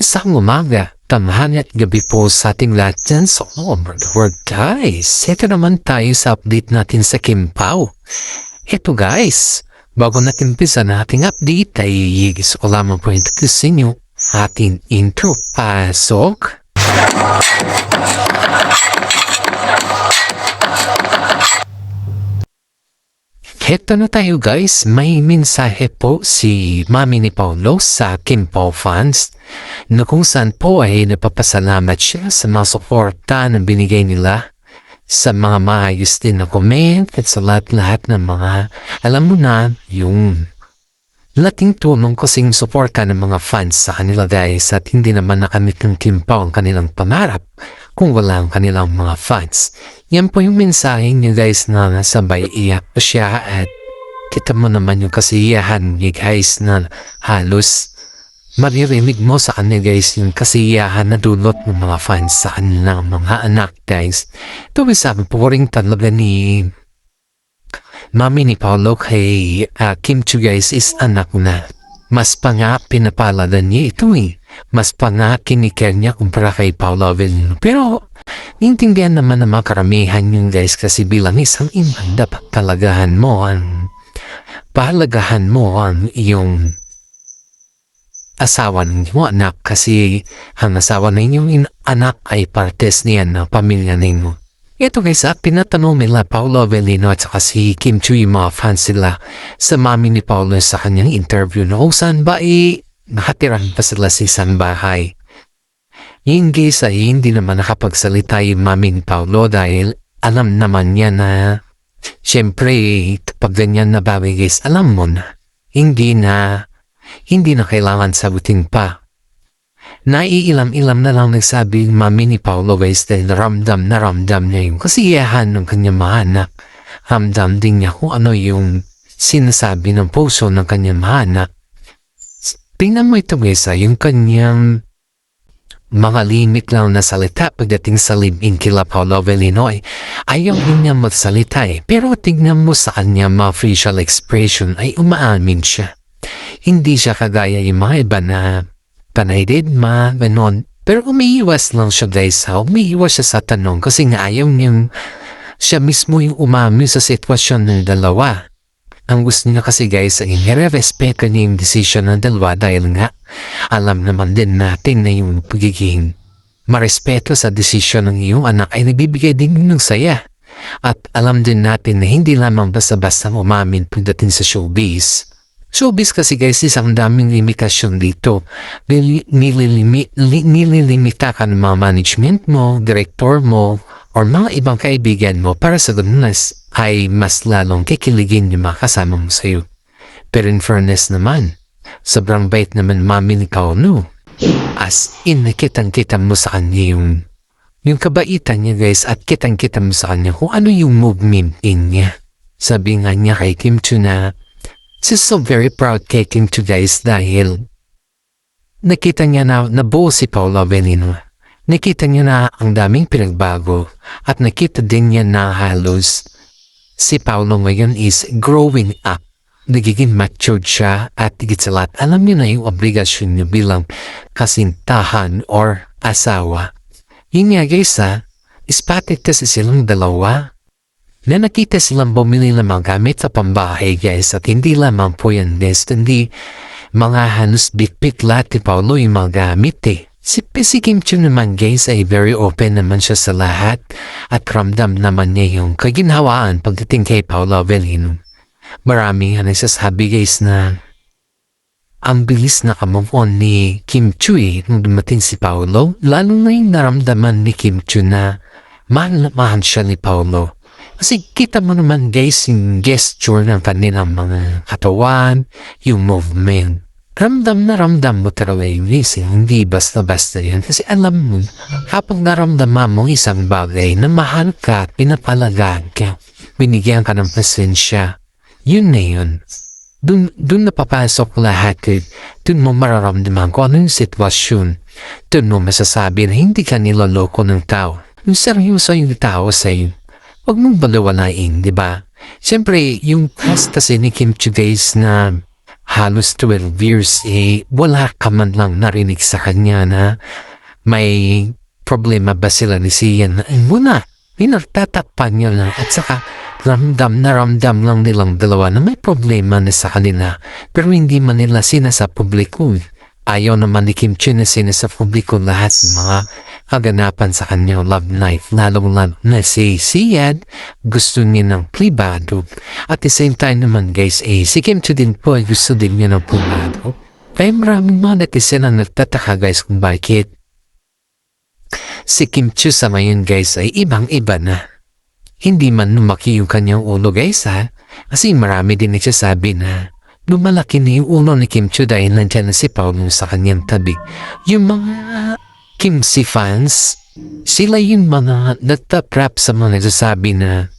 Isang umaga, tanghali at gabi po sa ating lahat dyan sa World guys. Ito naman tayo sa update natin sa Kim Pao. Ito guys, bago natin umpisa na ating update ay gusto ko lamang po introduce inyo ating intro. Pasok! Heto na tayo guys, may mensahe po si Mami ni Paulo sa Kim Pao fans na kung saan po ay napapasalamat siya sa mga suporta na binigay nila sa mga maayos din na comment at sa lahat-lahat ng mga alam mo na yung laking tulong kasing suporta ng mga fans sa kanila guys at hindi naman nakamit ng Kim Pao ang kanilang pangarap kung wala ang kanilang mga fans. Yan po yung mensahe niya guys na nasabay iyak pa siya at kita mo naman yung kasiyahan niya guys na halos maririnig mo sa kanya guys yung kasiyahan na dulot ng mga fans sa kanilang mga anak guys. Ito sabi po rin talaga ni Mami ni Paulo kay Kim Chu guys is anak na. Mas pa nga pinapaladan niya ito eh. Mas pa nga kiniker niya kumpara kay Paulo Avellino. Pero intindihan naman ng mga karamihan yung guys kasi bilang isang ina dapat palagahan mo ang iyong asawa ng iyong anak kasi ang asawa ng iyong anak ay partes niyan ng pamilya ninyo. Ito guys, tinatanong nila Paulo Avellino at saka si Kim Chu yung mga fans sila sa mami ni Paulo sa kanyang interview na kung saan ba nakatiran pa sila sa isang bahay. Yung guys ay hindi naman nakapagsalita yung mami ni Paulo dahil alam naman niya na syempre kapag ganyan na bagay guys, alam mo na hindi na kailangan sagutin pa. Naiilam-ilam na lang nagsabi yung mami ni Paulo guys dahil ramdam niya yung kasiyahan ng kanyang mga anak. Ramdam din niya kung ano yung sinasabi ng puso ng kanyang mga anak. Tingnan mo ito guys yung kanyang mga limit lang na salita pagdating sa live-in kila Paulo Avellino ayaw din niya magsalita pero tingnan mo sa kanyang mga facial expression ay umaamin siya. Hindi siya kagaya yung mga iba na panay din ganon. Pero umiiwas lang siya guys umiiwas siya sa tanong kasi nga ayaw niyang siya mismo yung umamin sa sitwasyon ng dalawa. Ang gusto niya kasi guys ay nire-respeto niya yung decision ng dalawa dahil nga alam naman din natin na yung pagiging marespeto sa decision ng iyong anak ay nagbibigay din ng saya. At alam din natin na hindi lamang basta-basta umamin pagdating sa showbiz. Showbiz kasi guys isang daming limitasyon dito. Nililimita ka ng mga management mo, director mo, or mga ibang kaibigan mo para sa ganunas ay mas lalong kikiligin yung mga kasama mo sa'yo. Pero in fairness naman, sobrang bait naman mami ni Paulo. As in, kitang-kita mo sa kanya yung kabaitan niya guys at kitang-kita mo sa kanya kung ano yung movement niya. Sabi nga niya kay Kim Chu na she's so very proud kay Kim Chu guys dahil nakita niya na nabuo si Paulo Avellino. Nakita niya na ang daming pinagbago at nakita din niya na halos si Paulo ngayon is growing up. Nagiging matured siya at higit sa lahat alam niya na yung obligasyon niya bilang kasintahan or asawa. Yun nga guys ispatit kasi silang dalawa na nakita silang bumili ng mga gamit sa pambahay guys at hindi lamang po yan guys hindi mga halos bit-bit lahat ni Paulo yung mga gamit Si Kim Chu naman guys ay very open naman siya sa lahat at ramdam naman niya yung kaginhawaan pagdating kay Paulo Avellino. Maraming nagsasabi guys na ang bilis na kamove on ni Kim Chu nung dumating si Paulo lalo na yung naramdaman ni Kim Chu na mahal na mahal siya ni Paulo. Kasi kita mo naman guys yung gesture ng kanilang mga katawan, yung movement. Ramdam mo talaga yung hindi basta-basta yan. Kasi alam mo, kapag naramdaman mo isang bagay na mahal ka at pinapalagaan ka, binigyan ka ng pasensya, yun na yun. Dun napapasok lahat. Dun mo mararamdaman kung ano yung sitwasyon. Dun mo masasabi na hindi ka niloloko ng tao. Yung seryoso yung tao sa'yo. Huwag mong balawalain, di ba? Siyempre, yung cast kasi ni Kim Chu guys na halos 12 years wala ka man lang narinig sa kanya na may problema ba sila ni Sian. Wala. Pinagtatakpan niya lang at saka ramdam lang nilang dalawa na may problema na sa kanila pero hindi man nila sinasa publiko. Ayaw naman ni Kim Chiu na sinasa publiko lahat ng mga kaganapan sa kanyang love life, lalong na si Sian gusto niya ng pribado. At the same time naman guys, si Kim Chiu din po ay gusto din niya ng pribado. Kaya maraming mga netizen ang nagtataka guys kung bakit si Kim Chiu sa ngayon guys ay ibang-iba na. Hindi man lumaki yung kanyang ulo guys kasi marami din nagsasabi na lumalaki na yung ulo ni Kim Chiu dahil nandiyan na si Paolo sa kanyang tabi. Yung mga Kim-si fans, sila yung mga nagtatrap sa mga nagsasabi na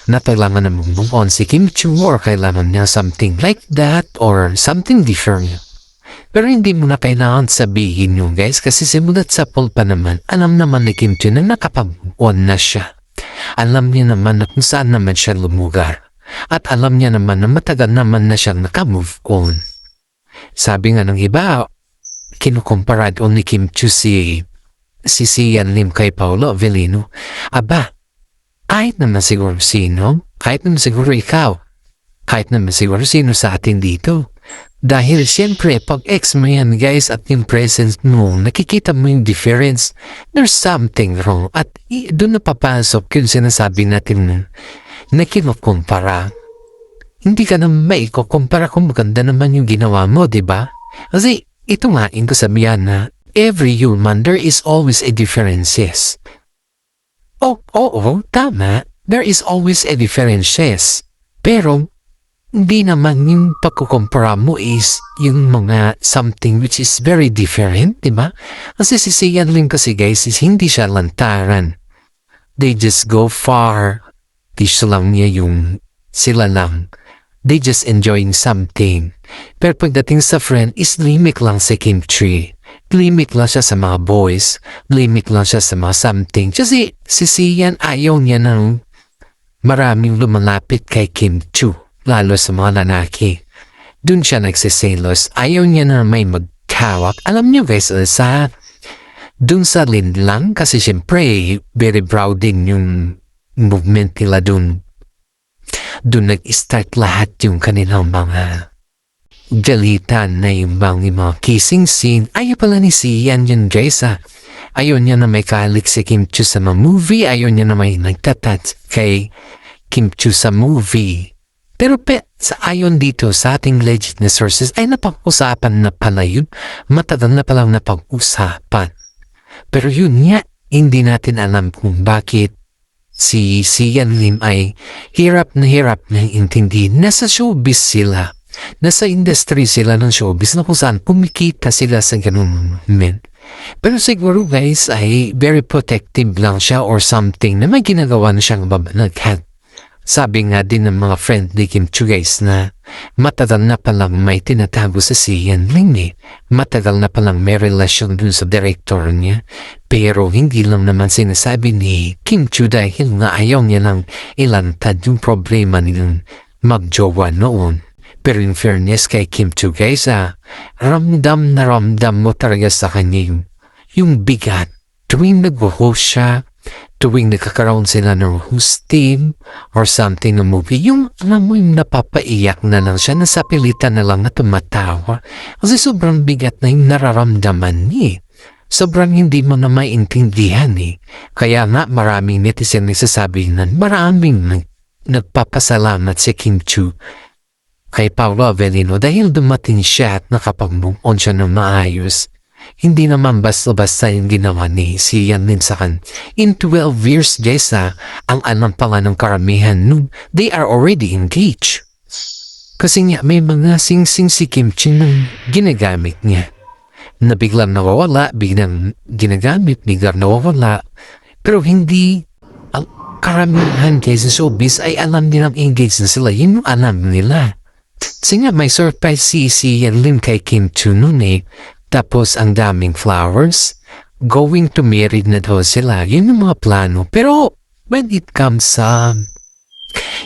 kailangan na move on si Kim Chiu or kailangan niya something like that or something different. Pero hindi mo na kailangan sabihin yun guys kasi simulat sa poll pa naman, alam naman ni Kim Chiu na nakapag-on na siya. Alam niya naman na kung saan naman siya lumugar. At alam niya naman na matagal naman na siyang nakamove on. Sabi nga ng iba, kinukumpara doon ni Kim Chiu si Sian Lim kay Paolo Avellino. Aba, kahit naman siguro sino, kahit naman siguro ikaw, kahit naman siguro sino sa atin dito. Dahil siyempre, pag ex mo yan guys at yung presence mo, nakikita mo yung difference, there's something wrong. At doon na papasok yung sinasabi natin na kinukumpara. Hindi ka na maikukumpara kung maganda naman yung ginawa mo, diba? Kasi ito nga yung kasabihan na every human, there is always a differences. Oo, tama. There is always a differences. Pero, hindi naman yung pagkukumpara mo is yung mga something which is very different, diba? Kasi si Sian Lim kasi guys is hindi siya lantaran. They just go far. Gusto lang niya yung sila lang. They just enjoying something. Pero pagdating sa friend is limit lang si Kim Chiu. Limit lang siya sa mga boys. Limit lang siya sa mga something. Kasi si Sian ayaw niya ng maraming lumalapit kay Kim Chiu. Lalo sa mga lalaki. Doon siya nagsiselos. Ayaw niya na may magkawak. Alam niyo guys, doon sa Lin lang kasi siyempre very proud din yung movement nila dun. Dun nag-start lahat yung kanilang mga galitan na yung mga kissing scene. Ayaw pala ni Sian yun guys Ayaw niya na may kalik si Kim Chiu sa mga movie. Ayaw niya na may nagtatat kay Kim Chiu sa movie. Pero sa ayon dito sa ating legit na sources ay napag-usapan na pala yun. Matagal na palang napag-usapan. Pero yun nga, hindi natin alam kung bakit si Sian Lim ay hirap na intindihin. Nasa showbiz sila. Nasa industry sila ng showbiz na kung saan kumikita sila sa ganun moment. Pero siguro guys ay very protective lang siya or something na may ginagawa na siyang babanaghan. Sabi nga din ng mga friend ni Kim Chiu guys na matagal na palang may tinatago sa Sian Lim Matagal na palang may relasyon dun sa director niya. Pero hindi lang naman sinasabi ni Kim Chiu dahil nga ayaw niya lang ilantad yung problema nilang magjowa noon. Pero in fairness kay Kim Chiu guys ramdam na ramdam mo talaga sa kanya yung bigat. Tuwing nag-host siya, tuwing nakakaroon sila ng host team or something na movie, yung alam mo yung napapaiyak na lang siya, nasapilitan na lang na tumatawa. Kasi sobrang bigat na yung nararamdaman niya. Sobrang hindi mo na maintindihan Kaya nga maraming netizen nagsasabi na maraming nagpapasalamat si Kim Chiu kay Paolo Avellino dahil dumating siya at nakapag-move on siya ng maayos. Hindi naman basta-basta yung ginawa ni Sian Lim sa kan. In 12 years guys ang alam pala ng karamihan nun, they are already engaged. Kasi nga may mga sing-sing si Kim Chiu nang ginagamit niya. Na biglang nawawala, biglang ginagamit, biglang nawawala. Pero hindi, ang karamihan guys sa showbiz ay alam nilang engaged na sila. Yun yung alam nila. Kasi nga may surprise si Sian Lim kay Kim Chiu nun Tapos ang daming flowers, going to married na daw sila. Yun yung mga plano. Pero when it comes sa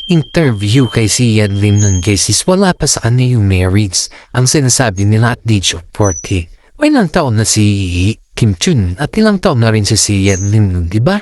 interview kay si Yadlin ng Gacy's, wala pa sa kanya yung marriage. Ang sinasabi nila at age of 40. O ilang taon na si Kim Chun at ilang taon na rin si Yadlin, di ba?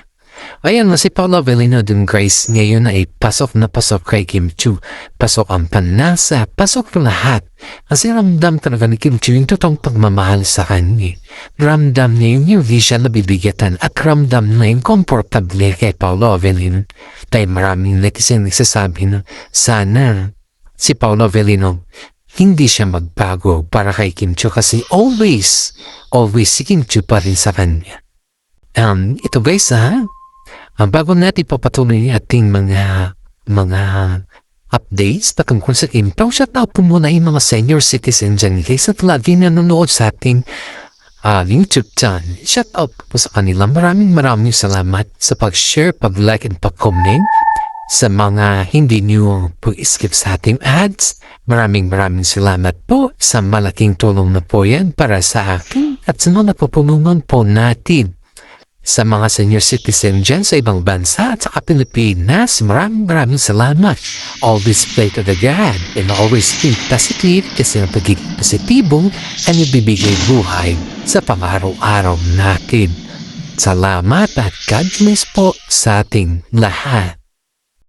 Ayan na si Paula Avellino dun Grace ngayon ay pasok na pasok kay Kim Chu. Pasok ang panlasa, pasok lahat. Kasi ramdam talaga ni Kim Chu yung totoong pagmamahal sa kanya. Ramdam niya yung hindi siya nabibigatan at ramdam na yung komportable kay Paula Avellino. Dahil maraming netizen nagsasabi na sana si Paula Avellino hindi siya magbago para kay Kim Chu kasi always si Kim Chu pa rin sa kanya. Ito guys bago natin papatuloy ating mga updates tungkol sa Kim Chu, shout out po muna yung mga senior citizen dyan guys at lagi nanonood sa ating YouTube channel. Shout out po sa kanila. Maraming salamat sa pag-share, pag-like, and pag-comment. Sa mga hindi nyo po skip sa ating ads, maraming salamat po sa malaking tulong na po yan para sa akin at sa mga napupulungan po natin sa mga senior citizen dyan sa ibang bansa at sa Pilipinas. Maraming salamat. Always pray to the God and always think positive kasi ang pagiging positibo ay ibibigay buhay sa pang-araw-araw natin. Salamat at God bless po sa ating lahat.